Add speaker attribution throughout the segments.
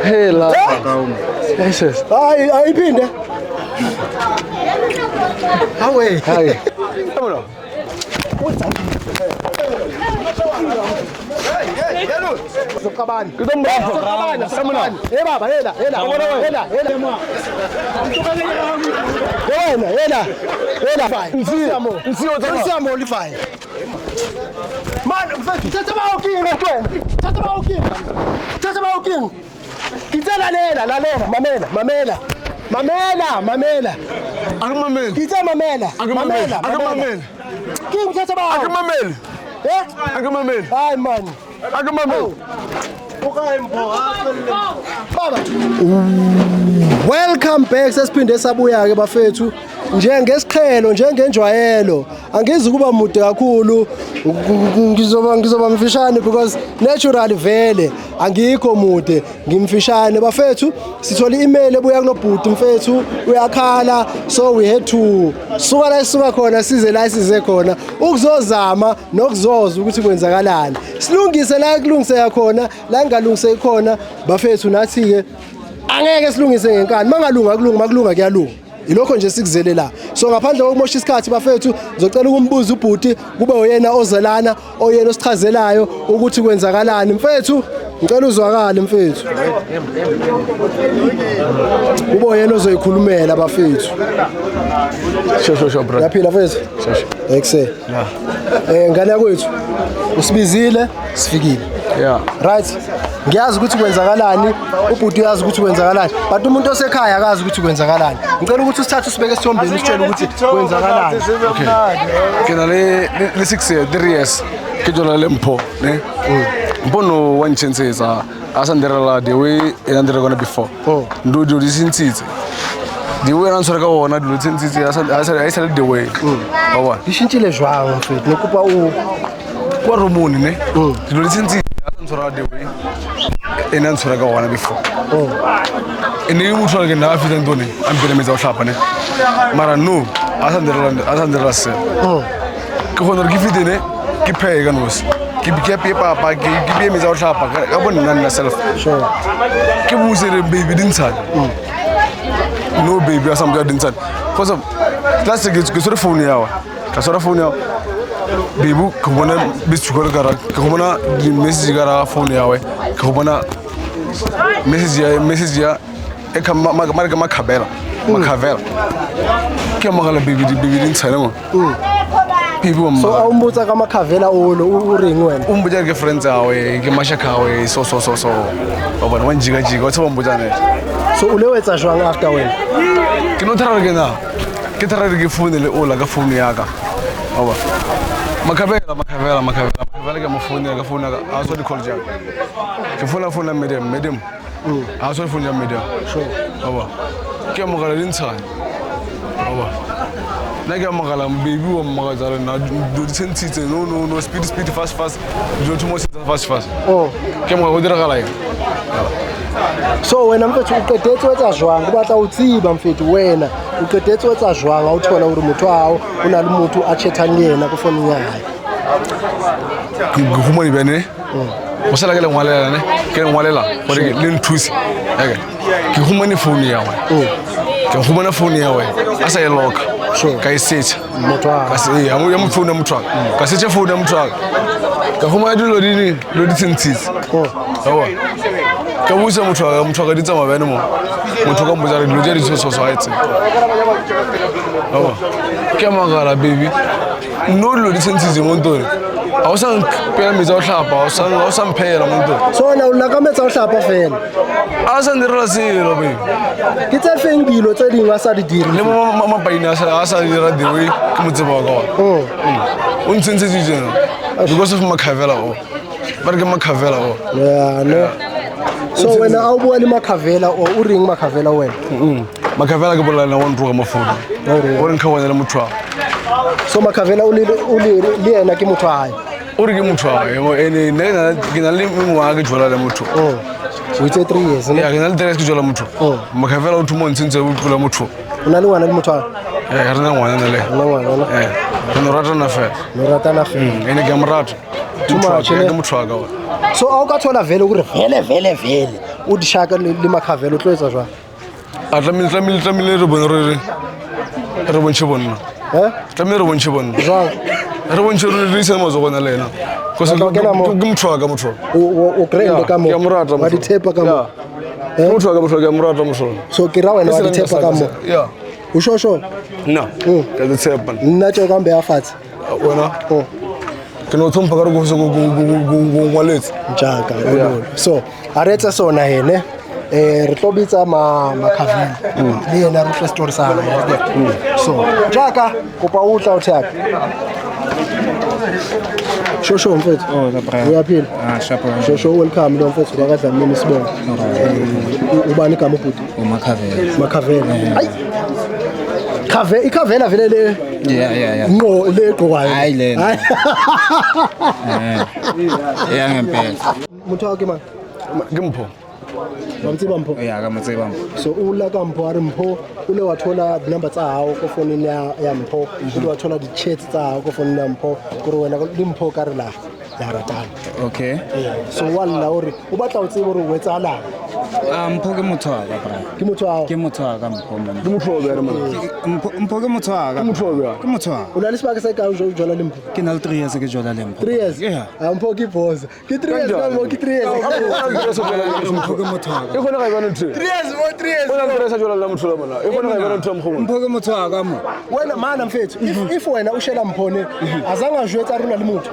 Speaker 1: Hela. Yes.
Speaker 2: Ayiphinde. Hawe.
Speaker 1: Hayi.
Speaker 2: Yabona. Zokabani. Zokabani. Samana. Baba, hela. Hela. Nsiyamo lifai. Man, thatha bawukinga kwena. Thatha bawukinga. Ngitsela lalela, mamela.
Speaker 1: Akumameli.
Speaker 2: Ngitsa mamela. King thatha bawo.
Speaker 1: Akumameli. Akumameli.
Speaker 2: Hayi man.
Speaker 1: Akumameli.
Speaker 2: Baba. Welcome back sesiphinde sabuya ke bafethu njengesiqhelo njengenjwayelo angizi kuba mude kakhulu ngizoba mfishane because naturally vele angikho mude ngimfishane bafethu sithola i-email ebuya kunobhuti mfethu uyakhala so we had to suka la sisuka khona size la size khona ukuzozama nokuzoza ukuthi kwenzakalani silungise la kulungiseka khona la ngalungiseki khona bafethu nathi ke angeke silungise ngenkani makulunga kuyalunga ilokho nje sikuzele la so ngaphandle kokumosha isikhathi bafethu ngizocela ukumbuza ubhuti kube uyena ozelana oyena osichazelayo ukuthi kwenzakalani mfethu ngicela uzwakale mfethu kube uyena ozoyikhulumela bafethu
Speaker 1: Sho bro.
Speaker 2: yaphila mfethu ekuse ngane yakwethu usibizile sifikile
Speaker 1: Yeah.
Speaker 2: Right. Ngiyazi ukuthi kwenzakalani, ubhuti uyazi ukuthi kwenzakalani, but umuntu osekhaya akazi ukuthi kwenzakalani. Ngicela ukuthi usithathe usibeke esithombeni usitshele ukuthi kwenzakalani.
Speaker 1: Okay. Kena le 3 years. Kijola le mpho, ne? Mpono one chances asandera the way andera gonna before. Ndo disintitse. The way answer ka wona do disintitse asa the way. Awa.
Speaker 2: Ishintshile jwang mfethu nokuba
Speaker 1: kwa romoni ne? Do disintitse answer the way. Answer ka wona before. Ene muthu ke na afita ntoni ambele meza uhlapha ne? Mara no asandera se. Ke khona re fite ne? Ke pheka nosi. Ke papa ke meza uhlapha ka bona nna self.
Speaker 2: Sure.
Speaker 1: Ke buse re baby dintsana. No baby asamka dintsana. Because last ke sore phone yawa. Ka sore phone yawa. Baby ke bona bitshukore kara. Ke bona message kara phone yawe. Ke bona message ya e ka makhabela. Ke magala baby dintsana mo. People
Speaker 2: so awumbutsa kamakhavela uring wena
Speaker 1: umbuja ke friends awe ke mashaka awe so baba wanjika wathi bombuja ne
Speaker 2: so ulewetsa jwang after wena
Speaker 1: ke no thara ke na ke thara ke phone le ola ka phone yaka baba makhavela ke mo phone ya ka phone ka a so di call ja ke phone medium a so phone ya medium
Speaker 2: sure
Speaker 1: baba ke mo gala dintsana baba Nage magala baby wa magazala na do sentite no speed fast do too much fast ke mo godira gala
Speaker 2: so wena mfethu uqedetse wetsa jwang kubatla utsiba mfethu wena uqedetse wetsa jwang awuthola uri muthu wawo unalo muthu a chatang yena ku phone yakhe
Speaker 1: ngihuma ibene usala ke le ngwalela ne ke ngwalela gore le nthusi eke ke huma ni phone yawe ke huma na phone yawe asa ye lock ka isearch
Speaker 2: motwa
Speaker 1: ka se ya mo phone motwa ka search phone motwa ka huma dilo dini lo ditsentsitse awa ka busa motwa ka ditsa mabene mo motho ka motsa dilo je di so haetse awa ke magala baby no lo ditsentsitse mo ntore awusang phela meza uhlapha awusang phela muntu
Speaker 2: so na ulakametsa uhlapha fela
Speaker 1: asandira silo baby
Speaker 2: kitse feng dilo tse dingwe sa di dira
Speaker 1: le mama baina asa dira the way ke motseba ka o ntsense dijena because of makhavela but ke makhavela
Speaker 2: yeah no so wena awubona le makhavela o ring makhavela wena
Speaker 1: makhavela ke bolela one roga mafuda o re nkhawana le motho
Speaker 2: so makhavela uli le yena ke motho hae
Speaker 1: o re ke motho hae ene nna ke na le mengwa ke jola le motho
Speaker 2: so it's 3 years
Speaker 1: ne ke na le 3 years ke jola motho makhavela o thumo ntse o pula motho
Speaker 2: una le ngwana le motho hae
Speaker 1: re na ngwana le re no rata na fe
Speaker 2: ene
Speaker 1: ene ke amrata
Speaker 2: tuma chele
Speaker 1: ke motho ka
Speaker 2: so awukathola vele ukure vele o di shaka le Machiavelli o tlo etsa jwang
Speaker 1: a tlamehile re bone re bontshe bonna tlamehile re bontshe bonna
Speaker 2: jwang
Speaker 1: re bontshe re ise matsogwana le ena ke motho wa ka motho
Speaker 2: o krende ka mo
Speaker 1: ke a mo rata
Speaker 2: wa di tshepa ka mo
Speaker 1: motho wa ka motho ke a mo rata motho
Speaker 2: so ke ra wena wa di tshepa ka mo
Speaker 1: ya
Speaker 2: o shosho
Speaker 1: nna ke di tshepa
Speaker 2: nna tšeo ka mbe ya fatshe
Speaker 1: wena ke no tlhompha ka re go se go ngwaletse
Speaker 2: jaaka so a re etsa sona hene re tlo bitsa Machiavelli le yena re tlo story sa so jaaka kopa o tla o thaka shosho mfethu uyaphila shosho welcome lo mfethu bakadlamini sibona ubani igama ubhuti Machiavelli hayi Machiavelli vele le no le egqokwayo
Speaker 3: hayi le ngempela
Speaker 2: muthu wakhe man
Speaker 1: ke mpho
Speaker 2: bamtsiba mpho
Speaker 3: ka motseba
Speaker 2: so o la ka mpho a re mpho o le wa thola number tsa hao ko founung ya mpho o le wa thola di-chats tsa hao ko founung ya mpho gore wena le mpho ka re la ya ratana
Speaker 3: okay
Speaker 2: so wa lla hore o batla o tsebe gore o etsahalang
Speaker 3: mpho ke motho wa ka bra
Speaker 2: ke motho wa
Speaker 3: ke motho wa ka mpho man
Speaker 1: ke motho wa bere man
Speaker 3: mpho ke motho wa ka
Speaker 1: ke motho wa
Speaker 3: ke motho wa
Speaker 2: o na le sebaka sa ka o jola le mpho
Speaker 3: ke na le 3 years ke jola le mpho
Speaker 2: 3 years
Speaker 3: yeah
Speaker 2: mpho ke boss ke 3 years ka mo ke 3 years
Speaker 3: mpho ke motho wa ka
Speaker 1: e gona ga ibana ntho
Speaker 2: 3 years mo 3 years
Speaker 1: bona re sa jola la motho la mona e gona ga ibana ntho mkhongo
Speaker 3: mpho ke motho wa ka mo
Speaker 2: wena mana mfethu if wena o shela mphone azange a jwetsa rona le motho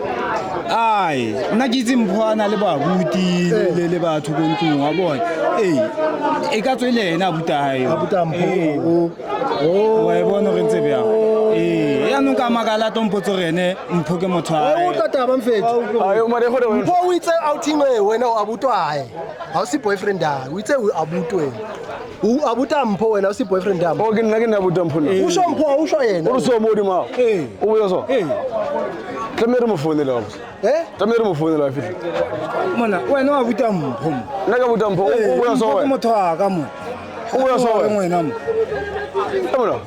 Speaker 3: ai nna ke itse mpho ana le babuti le batho go ntlong wa bona e ka tswe le ena abuta hae
Speaker 2: abuta mpho
Speaker 3: wa e bona re ntse bya ya no ka magala tompotso rene mpho ke motho
Speaker 2: o tataba mfethu
Speaker 1: ayo mare gore wena
Speaker 2: mpho o itse outing wena o abutwa hae ha o si boyfriend ha o itse o abutwe o abuta mpho wena o si boyfriend ha
Speaker 1: o ke nna ke na buta mphona
Speaker 2: o sho mpho o sho yena
Speaker 1: o so mo di ma o boya so tlamere mo phone la tlamere mo phone la fitla
Speaker 3: mona wena wa buta mpho
Speaker 1: nna ka buta mpho o boya so
Speaker 3: ke motho wa ka mo
Speaker 1: o boya so
Speaker 3: wena mo
Speaker 1: mona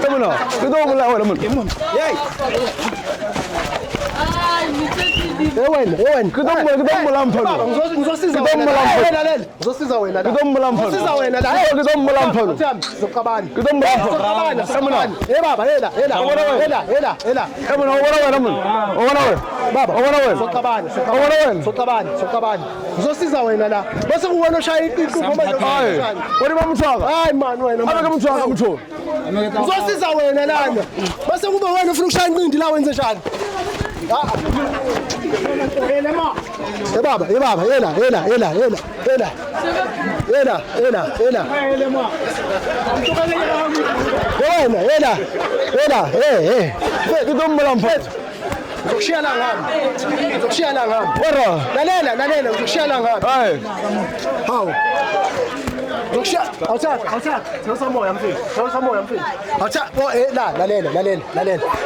Speaker 1: Temuna, ke do mola wena mun.
Speaker 2: Ewen,
Speaker 1: ke do mola mphano.
Speaker 2: Ngizosiza wena lalela. Ngizosiza wena la.
Speaker 1: Ke do mola mphano.
Speaker 2: Ngizosiza wena la.
Speaker 1: Ke do mola mphano.
Speaker 2: Zoqabani.
Speaker 1: Ke do mola mphano.
Speaker 2: Temuna. Baba, hela.
Speaker 1: Temuna, o bona wena mun. O bona wena.
Speaker 2: Baba,
Speaker 1: o bona wena.
Speaker 2: Zoqabani. Ngizosiza wena la. Bese kuwena oshaya iqinqu ngoba
Speaker 1: hayi. Wena bamthaka.
Speaker 2: hayi man wena.
Speaker 1: Abeke mthaka mtho.
Speaker 2: Ngizosiza wena lana. Base kube wena ufuna ukushaya inqindi la wenze njani? Baba, hela. Wena, hela.
Speaker 1: Ke do mola mphano.
Speaker 2: Uzokushiya la ngami.
Speaker 1: Ora.
Speaker 2: Lalela, uzokushiya la ngami.
Speaker 1: Hayi.
Speaker 2: Hawu. Uzokushiya. Awuthatha. Thosa moya mfethu. Lalela.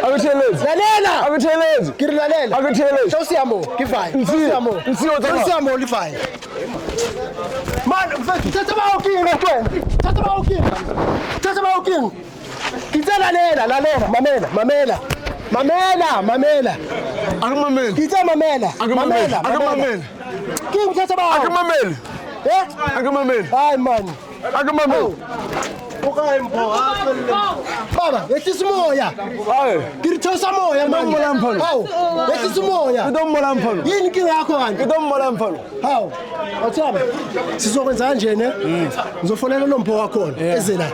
Speaker 1: Akuthelezi.
Speaker 2: Lalela.
Speaker 1: Akuthelezi.
Speaker 2: Kiri lalela.
Speaker 1: Akuthelezi.
Speaker 2: Siyamo, kivaye. Siyamo livaye. Man, mfethu, thatha bawukinga wena. Thatha bawukinga. Ngithe lalela. Mamela.
Speaker 1: Akumameli.
Speaker 2: Ngithe mamela. King thatha bawo.
Speaker 1: Akumameli. Akumameli.
Speaker 2: Hayi man.
Speaker 1: Akumameli.
Speaker 2: Ukayi mpho. Baba, yehlisa umoya.
Speaker 1: Hayi.
Speaker 2: Ngithosa moya man.
Speaker 1: Mola mphano.
Speaker 2: Hawu. Yehlisa umoya.
Speaker 1: Ke do mola mphano.
Speaker 2: Yini inkinga yakho
Speaker 1: Ke
Speaker 2: kanti?
Speaker 1: do mola mphano.
Speaker 2: Hawu. Awuthaba. Sizokwenza kanje ne? Ngizofonela lo mpho wakho eze la.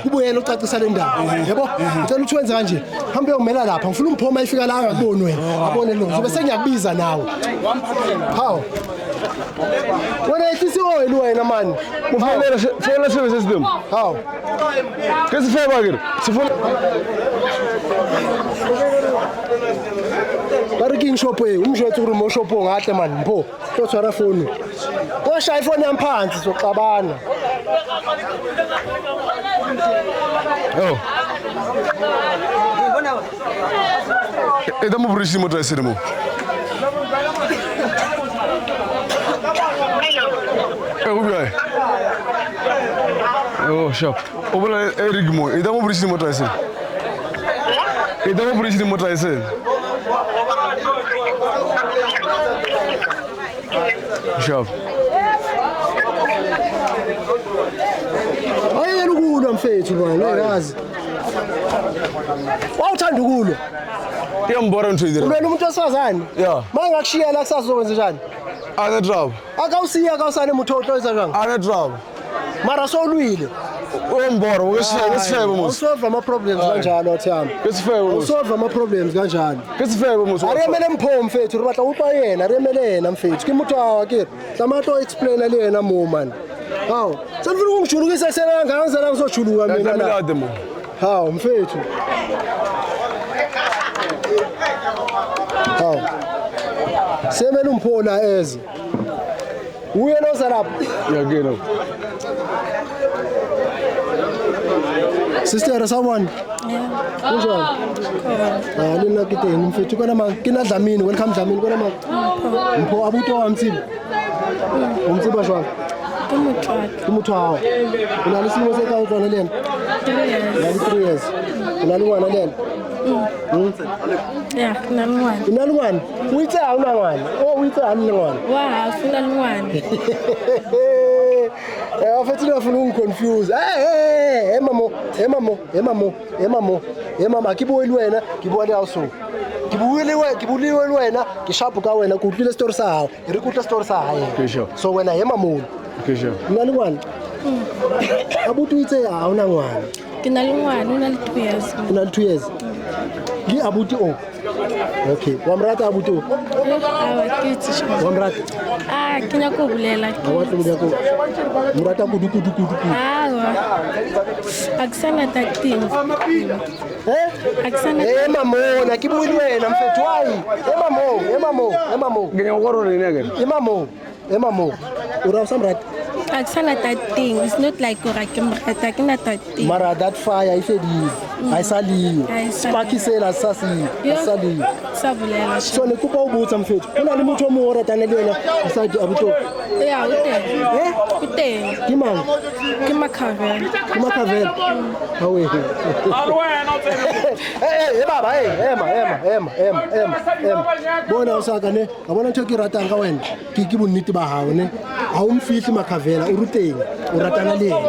Speaker 2: Ubuyela ucacisa le ndaba. Yebo? Ngicela ukuthi wenze kanje. Hambe uyomela lapha. Ngifuna umpho mayifika la ngakuboni wena. Abone lo. Ngizobe sengiyakubiza nawe. Hawu. Wena yehlisa oil wena man.
Speaker 1: Ufela service system.
Speaker 2: Hawu.
Speaker 1: Ke se feba ke. Sifuna
Speaker 2: Parking shop umjwethu uri mo shop ngahle man mpho. Lo tshwara phone. Washaya iphone yami phansi soxabana.
Speaker 1: Eta mo burisi mo tsa sele mo. Go bua. Oh, sharp. Obula Rigmo. Ida mo bridge ni motor ese. Ida mo bridge ni motor ese. Sharp.
Speaker 2: Ayeke ukulwa mfethu bani, uyazi. Wawuthanda ukulwa.
Speaker 1: Iyambora ntho idira.
Speaker 2: Ulwela umuntu wesifazane?
Speaker 1: Yeah.
Speaker 2: Mangakushiya la kusasa uzokwenza njani?
Speaker 1: Ane drop.
Speaker 2: Akawusiya akawusane muthoto izanjani?
Speaker 1: Ane drop.
Speaker 2: Mara sowulwile.
Speaker 1: Uyambora ngesifebe musa.
Speaker 2: Usolve ama problems kanjalo Thami.
Speaker 1: Ngesifebe musa.
Speaker 2: Usolve ama problems kanjalo.
Speaker 1: Ngesifebe musa.
Speaker 2: Aremele mpho mfethu uri batla upa yena aremele yena mfethu ke muthu wawa ke hlamato explain le yena mo man. Hawu senifuna ungijulukisa sena kangaka la ngizojuluka mina la.
Speaker 1: Ngilade mo.
Speaker 2: Hawu mfethu. Hawu semele umphola eze. Uye noza lapha.
Speaker 1: Yagena.
Speaker 2: Sister someone. Kunjani? Lina kiteng mfethu kona ma kina Dlamini welcome Dlamini kona ma. Mpho abuto wa Mtsiba. Umtsiba jwang? Umuthu wawo. Una lesimo se ka utlwana le yena? 3 years. Una le ngwana le yena?
Speaker 4: Yeah, kunalungwana.
Speaker 2: Una le ngwana? O itse ha una ngwana. O itse ha le ngwana.
Speaker 4: Wa, kunalungwana.
Speaker 2: Afethu ngafuna ungiconfuse. Mama kibuweli wena, kibuweli awuso. Kibuweli wena, kishapu ka wena kutlile story sawo. Iri kutla story sawo.
Speaker 1: Kesho.
Speaker 2: So wena yemamulu.
Speaker 1: Kesho.
Speaker 2: Ngani ngwana? Abuthi uthe awuna ngwana.
Speaker 4: Kunalungwana, una 2 years.
Speaker 2: Una 2 years. Ngi abuthi o. Okay, wamrata abuthi o.
Speaker 4: Awa, kithi shwa.
Speaker 2: Wamrata.
Speaker 4: Kinya kubulela.
Speaker 2: Awathu ngiyako. Mrata kudu.
Speaker 4: Awa. Akusana tating. Akusana.
Speaker 2: Mamona kibuweli wena mfethu wayi. Mamo.
Speaker 1: Ngiyakoro ni again.
Speaker 2: Mamo. Ura usamrata.
Speaker 4: Akusana tating. It's not like urakimrata, kina tating.
Speaker 2: Mara that fire ifedile. Ayisaliyo. Sparky sela sasi. Ayisaliyo.
Speaker 4: Sabulela.
Speaker 2: So nikupa ubutsa mfethu. Kuna le mutho mo ora tanelela usadi abuto.
Speaker 4: Yeah, ute.
Speaker 2: Kimang.
Speaker 4: Kimakavela.
Speaker 2: Kimakavela. Hawe. Baba, ema. Bona usaka ne. Abona ntho ke ratang ka wena. Ke bonnete ba hao ne. Ha o mfihli Makavela o ruteng. O ratana le yena.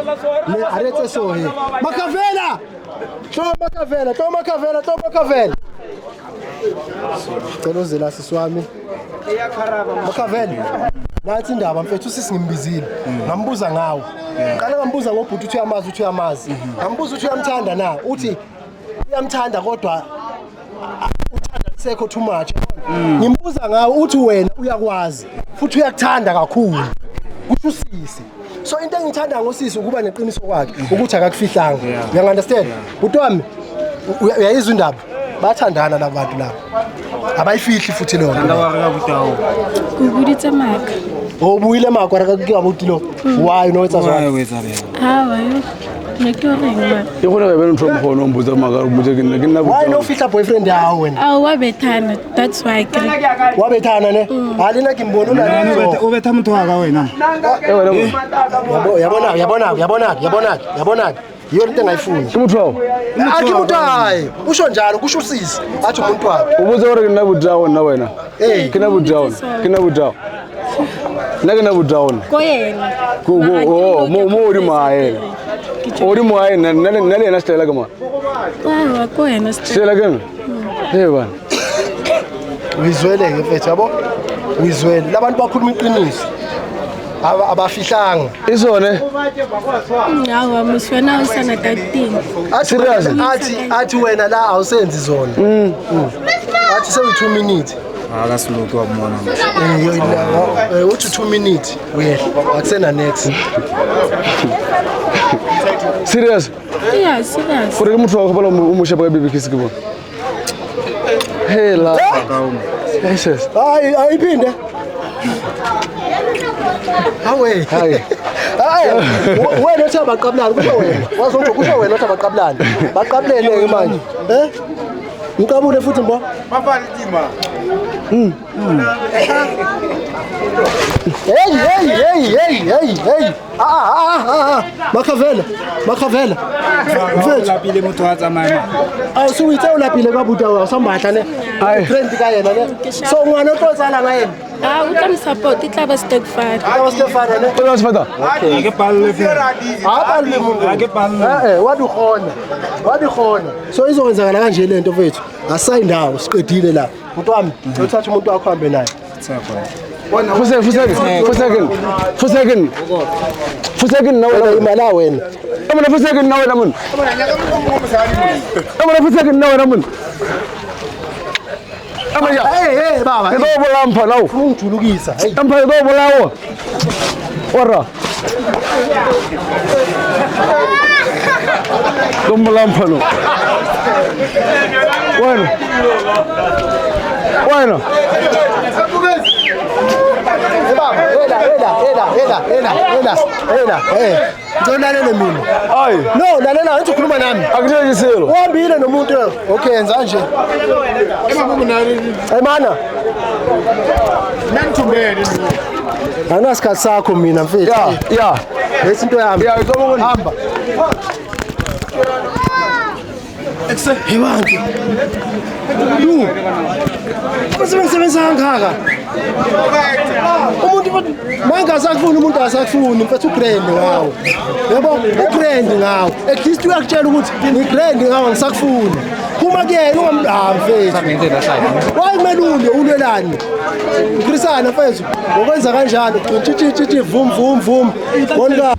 Speaker 2: Ne aretse so he. Makavela. Tlo Makavela. Cela uzela siswami. Makavela. Nathi indaba mfethu sisingibizile. Ngambuza ngawo. Qala ngambuza ngobhuti uthi uyamazi. Ngambuza uthi uyamthanda na. Uthi uyamthanda kodwa uthanda lisekho too much. Ngimbuza ngawo uthi wena uyakwazi futhi uyakuthanda kakhulu. Kusho usisi. So into engithanda ngosisi ukuba neqiniso kwakhe ukuthi akakufihlanga. You understand? Utwami uyayizwa indaba. Bathandana labantu laba. Abayifihli futhi lo.
Speaker 4: Kubuditse maka.
Speaker 2: Obuyile maka ra ka ke abuti lo. Why no etsa jwang?
Speaker 4: Awa yo. Nekoreng.
Speaker 1: Ikona ga bena ntho mkhono mbuza maka mbuza ke nna.
Speaker 2: Why no fihla boyfriend yawo wena?
Speaker 4: Awa bethana. That's why.
Speaker 2: Wabethana ne? Halina kimbona una.
Speaker 3: Ubetha motho wa ka wena.
Speaker 2: Yabona. Yiyo into engayifuni.
Speaker 1: Kumuthu wawo.
Speaker 2: Athi umuntu hayi. Usho njalo kusho usisi. Athi umuntu wakhe.
Speaker 1: Ubuze ore kina budawon na wena. Kina budawon. Nakina budawon.
Speaker 4: Koyena.
Speaker 1: Mo uri maye nale na stela kama.
Speaker 4: Awa koyena
Speaker 1: Stela kama. Bana.
Speaker 2: Uyizwele mfethu yabo? Uyizwele. Labantu bakhuluma iqiniso. Abafihlanga.
Speaker 1: Isone.
Speaker 4: Awa muswena usana tating.
Speaker 2: Athi wena la awusenzi zona. Athi sewu 2 minutes.
Speaker 3: Akasiluki wabona.
Speaker 2: Uthi 2 minutes uyehla. Akusena next.
Speaker 1: Serious?
Speaker 4: Yeah, serious.
Speaker 1: Kuri muthu wakho bala umushapa baby kiss kibo. Hela. Yes.
Speaker 2: Ayiphinde. Hayi. Wena uthi abaqablana kusho wena. Wazonto kusho wena uthi abaqablana. Baqablene ke manje. Ngikabule futhi mbo.
Speaker 3: Bafana itima.
Speaker 2: Hey. Makavela. Mfethu.
Speaker 3: lapile motho wa tsamaya
Speaker 2: Awusuwitse ulapile ka buta wa sambatla ne. Trend ka yena ne. So ngwana o tlo tsala nga yena.
Speaker 4: Ah, o tla mo support, e tla ba Stokfara.
Speaker 2: Ka wa Stefano ne.
Speaker 1: Kodwa sifata.
Speaker 3: a ke palle fela
Speaker 2: Hapa le muntu.
Speaker 3: a ke palle
Speaker 2: Wadi khona. So izokwenzakala kanje lento mfethu. Asayindawo siqedile la. Muntu wami, uthatha umuntu wakho hambe naye.
Speaker 1: Fusekin na
Speaker 2: Wena imala wena.
Speaker 1: Amana fusekin na wena mun. Amaya.
Speaker 2: Hey baba.
Speaker 1: Ido bolampa lawo.
Speaker 2: Ungijulukisa. Hey.
Speaker 1: Ampa ido bolawo. Ora. Domulampa no. Bueno.
Speaker 2: Ngizolalela mina.
Speaker 1: Hayi.
Speaker 2: No, lalela angithi ukhuluma nami.
Speaker 1: Akuthekiselo.
Speaker 2: Uhambile nomuntu. Okay, yenza nje. Hey mana.
Speaker 3: nangithumbele
Speaker 2: Anginasikhathi sakho mina mfethu.
Speaker 1: Ya.
Speaker 2: Lesinto yami.
Speaker 1: Ya, ngicabanga
Speaker 2: Hamba. Hey bantu. Lu. Kusebenza kangaka. Umuntu manga asakufuna umuntu asakufuna mfethu ugrand ngawo. Yabo, ugrand ngawo. Exist uyakutshela ukuthi ni grand ngawo ngisakufuna. Kuma kuyena ungamfethu. Wayimelule ulwelani. Ukrisana mfethu. Ngokwenza kanjalo, vum. Wonga